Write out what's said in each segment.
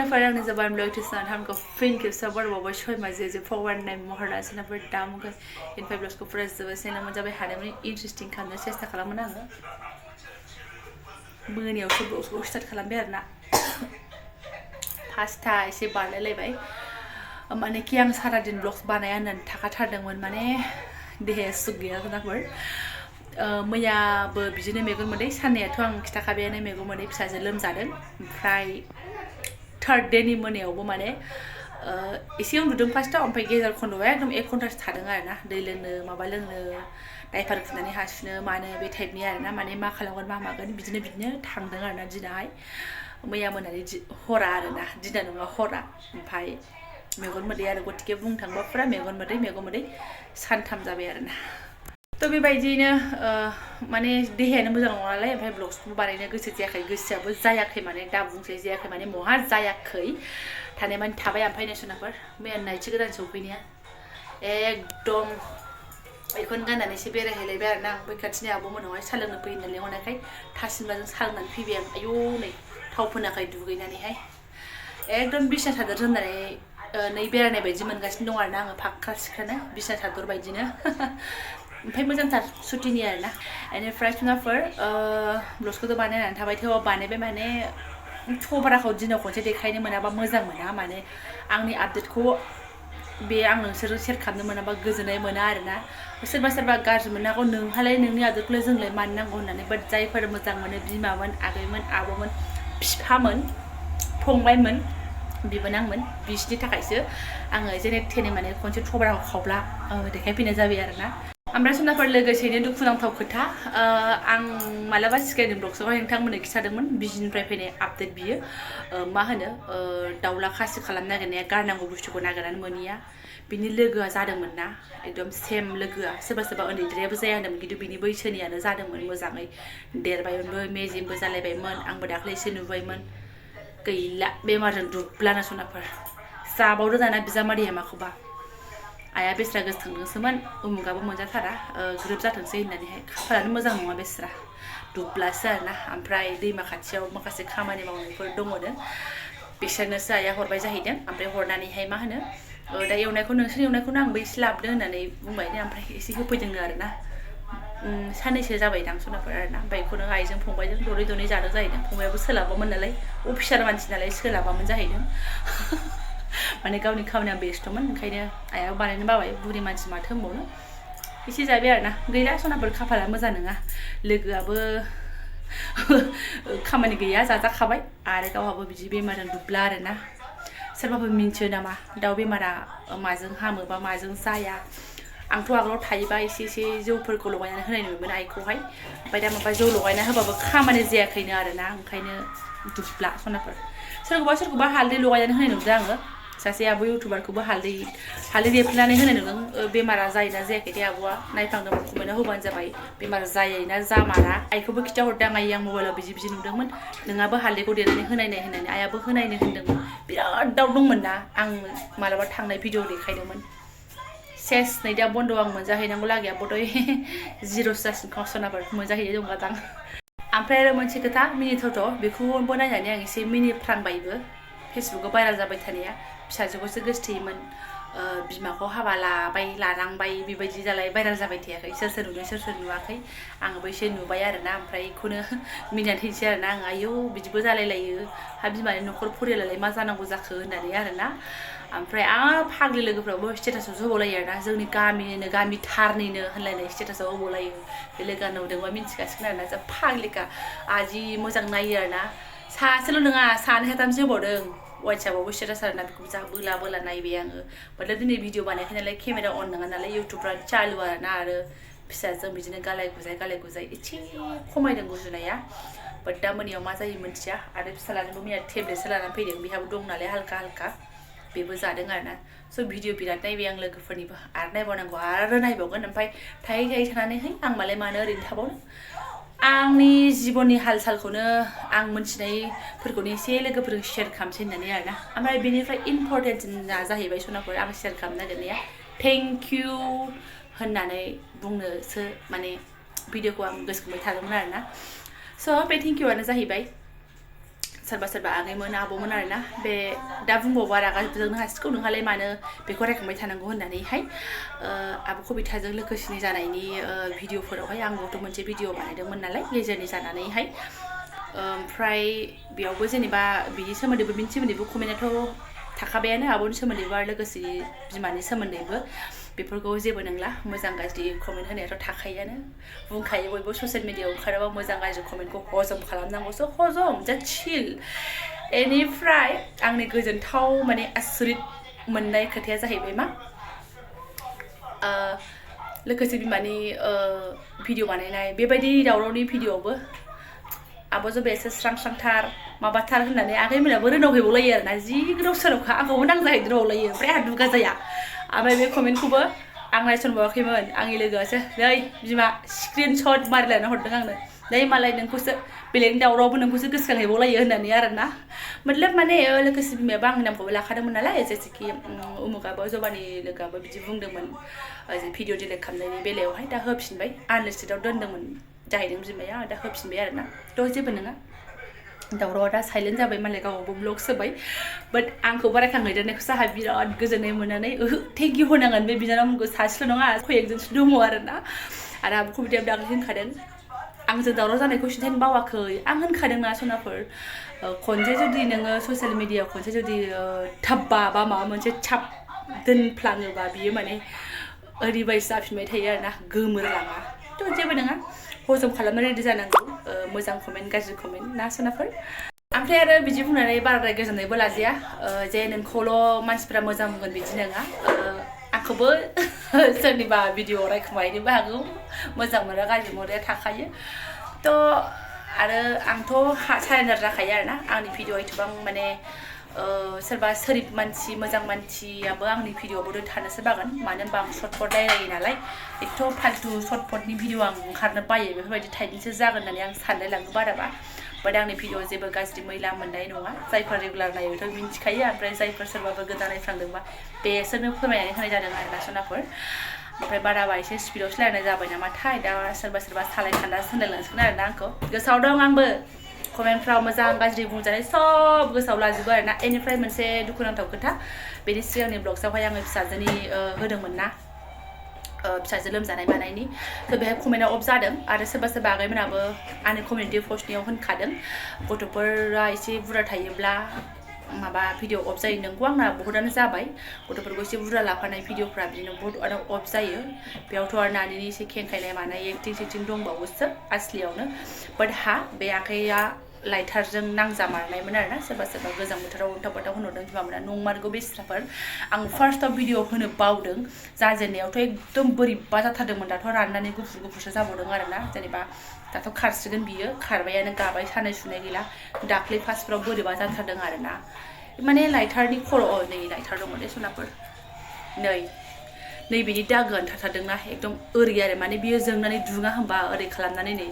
सोनाफोर आंनि Jobanivlog tuition हमको फिन के सबर बाबा शोय मजे जे फॉरवर्ड नाइ महरना सोनाफोर दामुगा इनफाइ ब्लॉग्स को फ्रेश जब सेना मजा बे हादे इंटरेस्टिंग खालामनो सेस्था खालामोन आङो मोनायावसो ब्लॉग्सखौ स्टार्ट खालामबाय आरोना पास्ता एसे बारलायलायबाय माने कि आं सारा दिन ब्लॉग्स बानाया होननानै थाखाथारदोंमोन माने देहाया सुख गैया सोनाफोर मैयाबो बिदिनो मेगन मोदै साननैयाथ' आं खिथाखाबायानो मेगन मोदै फिसाजो लोमजादों ओमफ्राय थर्ड डे नि मोनायावबो माने एसे उन्दुदों फार्स्टआव ओमफ्राय गेजेर खन्द'आव एकदम 1 घन्टासो थादों आरोना दै लोंनो माबा लोंनो डाइपार खुनानै हासुनो मानो बे टाइपनि आरोना माने मा खालामगोन मा मागोन बिदिनो थांदों आरोना दिनाहाय मैया मोनानि हरा आरोना दिना नङा हरा ओमफ्राय मेगन मोदै आरो गतिके बुंनो थाङोबा पुरा मेगन मोदै सानथाम जाबाय आरोना तो बेबायदिनो माने देहायानो मोजां नङा नालाय ओमफ्राय ब्लग्सखौ बानायनो गोसो जायाखै गोसोआबो जायाखै माने दा बुंसै जायाखै माने महा जायाखै थानाय माने थाबाय ओमफ्राय नेसनाफोर मैया नाइटि गोदान सौफैनाया एकदम बेखौनो गाननानैसो बेरायहैलायबाय आरोना आं बै खाथिनि आब'मोनावहाय सा लोंनो फै होननानै लेंहरनायखाय थासिमलाजों सा लोंनानै फैबाय आं आयौ नै थाव फोनाखै दुगैनानैहाय एकदम बिसना सादर जोमनानै नै बेरायनाय बायदि मोनगासिनो दं आरोना आङो फाख्रा सिख्रानो बिसना सादर बायदिनो ओमफ्राय मोजांथार सुटिनि आरोना बेनिफ्राय सोनाफोर ब्लग्सखौथ' बानायनानै थाबाय थेवबो बानायबाय माने थबराखौ दिनाव खनसे देखायनो मोनाबा मोजां मोना माने आंनि आपडेटखौ बे आं नोंसोरजों शेयार खालामनो मोनाबा गोजोननाय मोना आरोना सोरबा गाज्रि मोननो हागौ नोंहालाय नोंनि आपडेटखौलाय जोंलाय मानो नांगौ होननानै बाट जायफोर मोजां मोनो बिमामोन आगैमोन आब'मोन बिफामोन फंबायमोन बिबोनांमोन बिसोरनि थाखायसो आङो जेने थेने माने खनसे थबराखौ खावब्ला देखायफैनाय जाबाय आरोना ओमफ्राय सोनाफोर लोगोसेनो दुखुनांथाव खोथा आं मालाबा सिगांनि ब्लग्सआवहाय नोंथांमोननो खिथादोंमोन बिजिनिफ्राय फैनाय आपडेट बियो मा होनो दाउला खासि खालामनो नागिरनाया गारनांगौ बुस्थुखौ नागिरनानै मोनिया बिनि लोगोआ जादोंमोन ना एकदम सेम लोगोआ सोरबा उन्दैद्रायाबो जाया होनदोंमोन खिन्थु बिनि बैसोनियानो जादोंमोन मोजाङै देरबायमोनबो मेजेमबो जालायबायमोन आंबो दाख्लैसो नुबायमोन गैला बेमारजों दुब्लाना सोनाफोर जाबावदो दाना बिजामादैया माखौबा आया बेस्रा गोसोखांदोंसोमोन उमुगाबो मोनजाथारा ग्रोब जाथोंसै होननानैहाय खाफालानो मोजां नङा बेस्रा दुब्लासो आरोना ओमफ्राय दैमा खाथियाव माखासे खामानि मावनायफोर दङनो बिसोरनोसो आया हरबाय जाहैदों ओमफ्राय हरनानैहाय मा होनो दा एवनायखौ नोंसोर एवनायखौनो आंबो एसे लाबोदो होननानै बुंबायनो ओमफ्राय एसे होफैदोंनो आरोना साननैसो जाबायदां सोनाफोर आरोना ओमफ्राय बेखौनो आइजों फंबायजों दनै जादों जाहैदों फंबायाबो सोलाबामोन नालाय अफिसार मानसि नालाय सोलाबामोन जाहैदों माने गावनि खामानिया बेस्थ'मोन ओंखायनो आइयाबो बानायनो बाबाय बुरि मानसि माथो होनबावनो एसे जाबाय आरोना गैला सोनाफोर खाफाला मोजां नङा लोगोआबो खामानि गैया जाजाखाबाय आरो गावहाबो बिदि बेमारजों दुब्ला आरोना सोरबाफोर मिन्थियो नामा दाउ बेमारा माजों हामो बा माजों जाया आंथ' आगोलाव थायोबा एसे जौफोरखौ लगायनानै होनाय नुयोमोन आइखौहाय ओमफ्राय दा माबा जौ लगायना होबाबो खामानि जायाखैनो आरोना ओंखायनो दुब्ला सोनाफोर सोरखौबा हालदै लगायनानै होनाय नुदों आङो सासे आब' इउटुबारखौबो हालदै देफ्लेनानै होनाय नुदों बेमारा जायोना जायाखै दे आब'आ नायफ्लांदोंमोन कमेन्टआव होबानो जाबाय बेमार जायोना जामारा आइखौबो खिथाहरदों आं आं मबाइलाव बिदि नुदोंमोन नोंहाबो हालदैखौ देनानै होनायनाय होननानै आइयाबो होनायनो होनदोंमोन बिराद दाउट दंमोन ना आं मालाबा थांनाय भिडिअ देखायदोंमोन सेस नै दा बन्द' आं मोनजाहैनांगौ लागाया बद'य जिर'सो जासिगोन सोनाफोर मोनजाहैनाय दंगादां ओमफ्राय आरो मोनसे खोथा मिनिथावथ' बेखौबो नायनानै आं एसे मिनिफ्रांबायबो फेसबुकआव भाइरेल जाबाय थानाया फिसाजोखौसो गोसथोयोमोन बिमाखौ हाबा लानांबाय बेबायदि जालाय भाइरेल जाबाय थायाखै सोर नुदों सोर नुवाखै आंबो एसे नुबाय आरोना ओमफ्राय बेखौनो मिनिनानै थैनोसै आरोना आं आयौ बिदिबो जालायलायो हा बिमानि न'खर फरियालाय मा जानांगौ जाखो होननानै आरोना ओमफ्राय फाग्लि लोगोफ्राबो स्टेटासाव होबावलायो आरोना जोंनि गामिनिनो गामिथारनिनो होनलायनाय स्टेटासाव होबावलायो बे लोगोआ नुदोंबा मिन्थिगासिगोन आरोना जा फाग्लिखा आजि मोजां नायो आरोना सासेल' नङा सानै साथामसो होबावदों वाट्सएपआवबो स्टेटास आरोना बेखौ जा बोला नायबाय आङो मतलब दिनै भिडिअ बानायाखै नालाय केमेरा अन नङा नालाय इउटुबफ्रा चालु आरोना आरो फिसाजों बिदिनो गालाय गुजाय एसे खमायदों गुजुनाया बाट दा मोनायाव मा जायो मिन्थिया आरो फिसालानोबो मैया टेब्लेटसो लानानै फैदों बेहाबो दं नालाय हाल्का बेबो जादों आरोना स' भिडिअ बिराद नायबाय आं लोगोफोरनिबो आरो नायबावनांगौ आरो नायबावगोन ओमफ्राय थायै थानानै आं मालाय मानो ओरैनो थाबावनो आंनि जिबननि हाल सालखौनो आं मोनथिनायफोरखौनो एसे लोगोफोरजों शेयार खालामसै होननानै आरोना ओमफ्राय बेनिफ्राय इम्परटेन्टआ जाहैबाय सोनाफोर आं शेयार खालामनो नागिरनाया थेंक इउ होननानै बुंनोसो माने भिडिअखौ आं गोसोखांबाय थादोंमोन आरोना स' बे थेंक इउआनो जाहैबाय सोरबा सोरबा आगैमोन आबौमोन आरोना बे दा बुंबावबा रागा जोंनो हासिगौ नोंहालाय मानो बेखौ रायखांबाय थानांगौ होननानैहाय आब' कबिताजों लोगोसेनि जानायनि भिडिअफोरावहाय आंबोथ' मोनसे भिडिअ बानायदोंमोन नालाय गेजेरनि जानानैहाय ओमफ्राय बेयावबो जेनेबा बिनि सोमोन्दैबो बिनि सोमोन्दैबो कमेन्टआथ' थाखाबायानो आब'नि सोमोन्दैबो आरो लोगोसे बिमानि सोमोन्दैबो बेफोरखौ जेबो नंला मोजां गाज्रि कमेन्ट होनायाथ' थाखायोआनो बुंखायो बयबो ससियेल मिडियायाव ओंखारोबा मोजां गाज्रि कमेन्टखौ हजम खालामनांगौसो हजम जा चिल बेनिफ्राय आंनि गोजोनथाव माने आसरित मोननाय खोथाया जाहैबाय मा लोगोसे बिमानि भिडिअ बानायनाय बेबायदि दावरावनि भिडिअआवबो आब' जबे एसे स्रां स्रांथार माबाथार होननानै आगैमोनाबो रोनावहैबावलायो आरोना जि गोदाव सोरावखा आंखौबो नांजाहैद्रावलायो ओमफ्राय आंहा दुगा जाया ओमफ्राय बे कमेन्टखौबो आं नायसनबावाखैमोन आंनि लोगोआसो नै बिमा स्क्रिनशट मारिलायना हरदों आंनो नै मालाय नोंखौसो बेलेगनि दावरावबो नोंखौसो गोसोखांहैबावलायो होननानै आरोना मतलब माने लोगोसे बिमायाबो आंनि नामखौबो लाखादोंमोन नालाय जेसेखि उमुगाबो जबानि लोगोआबो बिदि बुंदोंमोन भिडिअ डिलिट खालामनायनि बेलायावहाय दा होफिनबाय आनलिस्टेडआव दोनदोंमोन जाहैदों बिमाया दा होफिनबाय आरोना थ' जेबो नङा दावरावआ दा साइलेन्ट जाबाय मालाय गावबो ब्लग सोबाय बाट आंखौ रायखांहैदेरनायखौसो आंहा बिराद गोजोननाय मोननानै थेंक इउ होनांगोन बे बिनानावमोनखौ सासेल' नङा खयेकजनसो दङ आरोना आरो आब' कबितायाबो दाख्लै होनखादों आंजों दावराव जानायखौ खिन्थानो बावाखै आं होनखादों ना सनाफोर खनसे जुदि नोङो ससियेल मिडियायाव खनसे जुदि थाब्बा बा माबा मोनसे थाब दोनफ्लाङोबा बियो माने ओरैबायदि जाफिनबाय थायो आरोना गोमोरलाङा थ' जेबो नङा हजम खालामनो रेडि जानांगौ मोजां कमेन्ट गाज्रि कमेन्ट ना सनाफोर ओमफ्राय आरो बिदि बुंनानै बाराद्राय गोजोननायबो लाजाया जे नोंखौल' मानसिफ्रा मोजां बुंगोन बिदि नङा आंखौबो सोरनिबा भिडिअ रायखुमाहैनोबो हागौ मोजां मोना गाज्रि मोननाया थाखायो थ' आरो आंथ' सारेन्डार जाखायो आरोना आंनि भिडिअ एथबां माने सोरबा सोरिब मानसि मोजां मानसियाबो आंनि भिडिअआवबो थानोसो बागोन मानो होनबा आं सर्टकट रायलायो नालाय एथ' फाल्तु सर्टकटनि भिडिअ आं ओंखारनो बायो बेफोरबायदि टाइपनिसो जागोन होननानै आं सानलाय लाङो बाराबा बाट आंनि भिडिअ जेबो गाज्रि मैला मोननाय नङा जायफोर रेगुलार नायोथ' मिन्थिखायो ओमफ्राय जायफोर सोरबाबो गोदान नायफ्लांदोंबा बेसोरनो फोरमायनानै होनाय जादों आरोना सनाफोर ओमफ्राय बाराबा एसे स्पिडआवसो रायलायनाय जाबाय नामाथाय दा सोरबा सोरबा सालायखान्दासो होनलायलांसिगोन आरोना आंखौ गोसोआव दं आंबो कमेन्टफ्राव मोजां गाज्रि बुंजानाय सब गोसोआव लाजोबो आरोना बेनिफ्राय मोनसे दुखुनांथाव खोथा बेनि सिगांनि ब्लग्सआवहाय आङो फिसाजोनि होदोंमोन ना फिसाजो लोमजानाय मानायनि थ' बेहाय कमेन्टआ अफ जादों आरो सोरबा सोरबा आगैमोनाबो आंनि कमिउनिटि पस्टनियाव होनखादों गथ'फोरा एसे बुरजा थायोब्ला माबा भिडिअ अफ जायो नोंगौ आंना बहुतानो जाबाय गथ'फोरखौ एसे बुरजा लाफानाय भिडिअफ्रा बिदिनो बहुतआनो अफ जायो बेयावथ' आरो नानिनि एसे खेंखायनाय मानाय एक्टिं सेक्टिं दंबावोसो आसलियावनो बाट बे आखाइया लाइटारजों नांजामारनायमोन आरोना सोरबा सोरबा गोजां बोथोराव उल्था बाल्था होनहरदों बिमामोना नंमारगौ बेस्राफोर आं फार्स्टआव भिडिअ होनो बावदों जाजेननायावथ' एकदम बोरैबा जाथारदोंमोन दाथ' राननानै गुफुर गुफुरसो जाबावदों आरोना जेनेबा दाथ' खारसिगोन बियो खारबायानो गाबाय सानाय सुनाय गैला दाख्लै फार्स्टफ्राव बोरैबा जाथारदों आरोना माने लाइटारनि खर' नै लाइटार दङ दे सनाफोर नैबेनि दागोआनो थाथारदोंना एकदम ओरै आरो माने बियो जोंनानै दुङा होनबा ओरै खालामनानै नै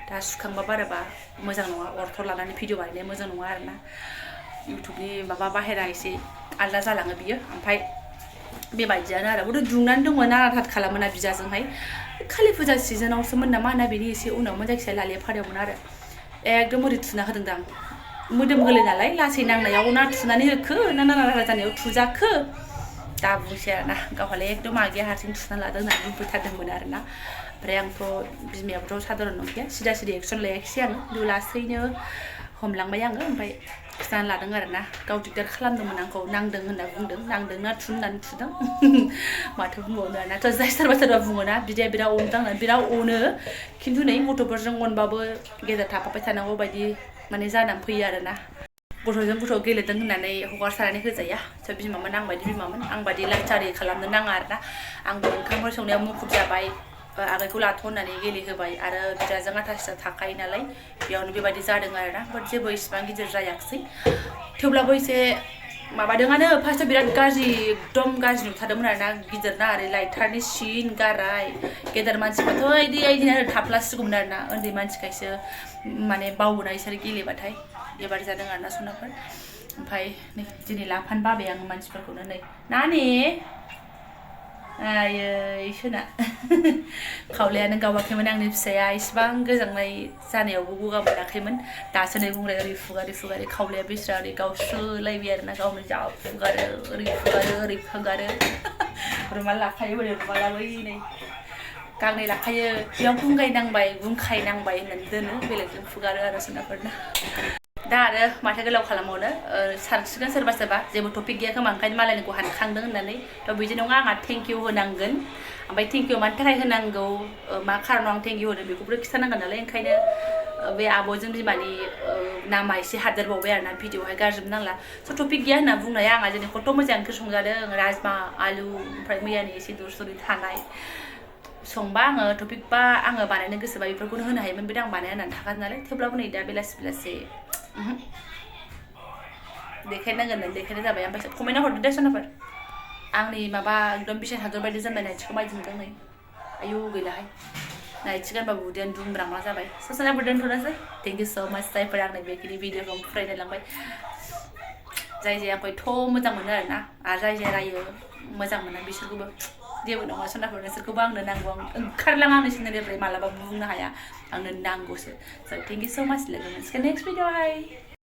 दा सुखांबा बाराबा मोजां नङा अरथर लानानै भिडिअ बानायनाया मोजां नङा आरोना इउटुबनि माबा बाहेरा एसे आलदा जालाङो बियो ओमफ्राय बेबायदियानो आरो बहुद दुंनानै दंमोन नाराथार खालामोना बिजाजोंहाय खालि फुजा सिजोनावसोमोन नामा ना बेनि एसे उनावमोन जायखिजाया लालिया फादायावमोन आरो एकदम ओरै थुना होदों दां मोदोम गोरलै नालाय लासै नांनायाव ना थुनानै होखो ना नारा जानायाव थुजाखो दा बुंसै आरोना गावहालाय एकदम आगैया हारसिं थुना लादों होननानै बुंफैथारदोंमोन आरोना ओमफ्राय आंथ' बिमायाबोथ' साधारन नंखाया सिदा सिदा एक्सन लायाखिसै आङो लासैनो हमलांबाय आङो ओमफ्राय खिथानानै लादों आरोना गाव दिगदार खालामदोंमोन आंखौ नांदों होनना बुंदों नांदोंना थुनानै थुदों माथो बुंबावनो आरोना थ' जाय सोरबा सोरबा बुङोना बिदाया बिराद अनदांना बिराद अनो खिन्थु नै गथ'फोरजों अनबाबो गेजेर थाफाबाय थानांगौ बायदि माने जानानै फैयो आरोना गथ'जों गथ' गेलेदों होननानै हगारसारनानै होजाया थ' बिमामोन आंबायदि बिमामोन आंबायदि लाइटारि खालामनो नाङा आरोना आंबो ओंखामफोर संनायाव मुखुब जाबाय आगैखौ लाथ' होननानै गेलेहोबाय आरो बिदाजों आथा सिथा थाखायो नालाय बेयावनो बेबायदि जादों आरोना बाट जेबो इसिबां गिदिर जायाखिसै थेवब्लाबो एसे माबादोंआनो फार्स्टआव बिराद गाज्रि एकदम गाज्रि नुथारदोंमोन आरोना गिदिर ना ओरै लाइटारनि सिन गाराय गेदेर मानसिफ्राथ' इदिनो थाफ्लासिगौमोन आरोना उन्दै मानसिखायसो माने बावोना इसोर गेलेबाथाय बेबायदि जादों आरोना सनाफोर ओमफ्राय नै दिनै लाफानो बाबाय आङो मानसिफोरखौनो नै नानि आयै सोना खावलायानो गावाखैमोन आंनि फिसाया इसिबां गोजांनाय जानायावबो गगा मोनाखैमोन दासो नै बुंलाय ओरै फुगारो खावलाया बिस्रा ओरै गावस्रोलायबाय आरोना गावनो जा फुगारो ओरै फुगारो रुमाल लाखायो बोरै रुमालाबो नै गांनै लाखायो बेयाव गुंखायनांबाय होननानै दोनो बेलेगजों फुगारो आरो सोनाफोरना दा आरो माथो गोलाव खालामबावनो सानसिगोन सोरबा जेबो टपिक गैया खोमा ओंखायनो मालायनिखौ हानखांदों होननानै थ' बिदि नङा आंहा थेंक इउ होनांगोन ओमफ्राय थेंक इउ मानि थाखाय होनांगौ मा खारनाव आं थेंक इउ होदों बेखौबो खिथानांगोन नालाय ओंखायनो बे आब'जों बिमानि नामा एसे हादेरबावबाय आरोना भिडिअ'आवहाय गारजोबनो नांला स' टपिक गैया होनना बुंनाया आंहा दिनै खथ' मोजां ओंख्रि संजादों राजमा आलु ओमफ्राय मैयानि एसे दुरसुरि थानाय संबा आङो टपिक बा आङो बानायनो गोसोबा बेफोरखौनो होनो हायोमोन बे आं बानाया होननानै थाखादों नालाय थेवब्लाबो नै दा बेलासि देखायनांगोन होननानै देखायनाय जाबाय ओमफ्राय कमेन्टआव हरदो दे सोनाफोर आंनि माबा एकदम बिसि हादर बायदि जोमबाय नायथिखौ मायदि नुदों नै आयु गैलाहाय नायथि गानबाबो उदैयानो दुंब्रांब्रां जाबाय ससेनाफोर दोनथ'नोसै थेंक इउ स' माच जायफोर आंनो बेखिनि भिडिअखौ फरायनो लांबाय जाय आंखौ एथ' मोजां मोनो आरोना आरो जाय रायो मोजां मोनो बिसोरखौबो जेबो नङा सोनाफोर नोंसोरखौबो आंनो नांगौ आं ओंखारलाङा आंनि चेनेलनिफ्राय मालाबाबो बुंनो हाया आंनो नांगौसो स' थेंक इउ स' माच लोगो मोनसिगोन नेक्स्ट भिडिअ'आवहाय